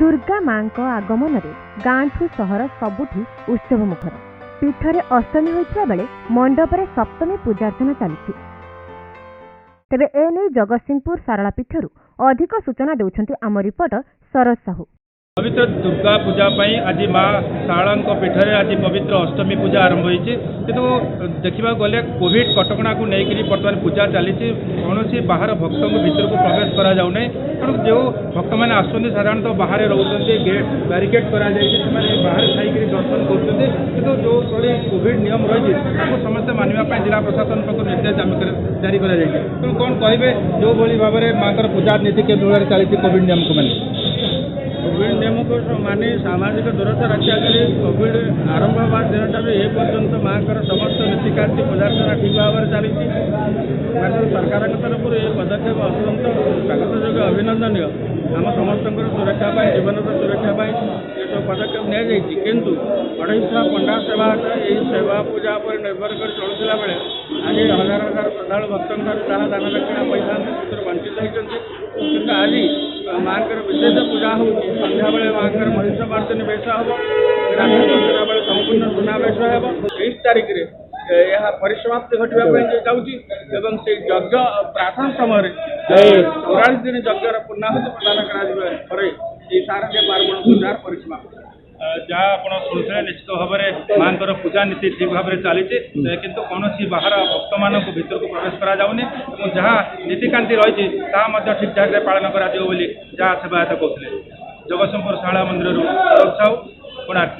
दुर्गा माँ आगमन में गाँठू सहर सबुठी उत्सव मुखर। पीठरे अष्टमी होइतिबा बेले मंडप रे सप्तमी पूजार्चना चली। तेबे एने जगतसिंहपुर सारला पीठरू अधिक सूचना देउछंती आम रिपोर्टर शरद साहू। पवित्र दुर्गा पूजा आज माँ शारला पीठरे आज पवित्र अष्टमी पूजा आरंभ होती किंतु देखा गले कोविड कटकणा को लेकिन बर्तमान पूजा चली कौन बाहर भक्त भीतर को प्रवेश करा जाऊ नहीं तेणु जो भक्त मैंने आसुँच साधारणतः बाहर रोचे गेट बैरिकेड कर बाहर खाई दर्शन कर जो कोविड नियम रही समस्ते मानवाई जिला प्रशासन पक्ष निर्देश आम जारी कर तेणु कौन कहे जो भाव में माँ पूजा नीति के चली कोविड नियम को मानी कोविड नियम को मानी सामाजिक दूरता रक्षा कर कोविड आरंभ हवा दिन ए पर्यंत माँ समस्त नीतिकांति पूजार्चना ठीक भाव में चली सरकार तरफ ये पदक्षेप अत्यंत स्वागत योग्य अभिनंदनीय आम समस्त सुरक्षा जीवन सुरक्षा ये सब पदक्षेप नितु 250 पंडा सेवा यही सेवा पूजा पर निर्भर कर चलुला बेले आज हजार हजार श्रद्धा भक्त जहाँ दान दक्षिणा पैसा वंचित होती किंतु आज माँ विशेष पूजा हो संध्या बेले माँ महिष मार्जनी बेश हम राधा बेले संपूर्ण सुनावेश हो 23 तारीख में यह परिसमाप्ति घटवाई जाऊँगी से यज्ञ प्रार्थना समय 44 दिन यज्ञर पूर्णाहुति प्रदान कर शारदीय पार्वण पूजार परिसमाप्ति जहाँ आप शुणुते निश्चित भाव में माँ पूजा नीति ठीक भाव में चली किंतु कौन बाहर भक्त मान भीतर को प्रवेश करा जाऊनी जहाँ नीतिकांति रही ठीक ठाक पालन कर जहाँ सेवायत कहते जगतसिंहपुर शारला मंदिर कोणार्क।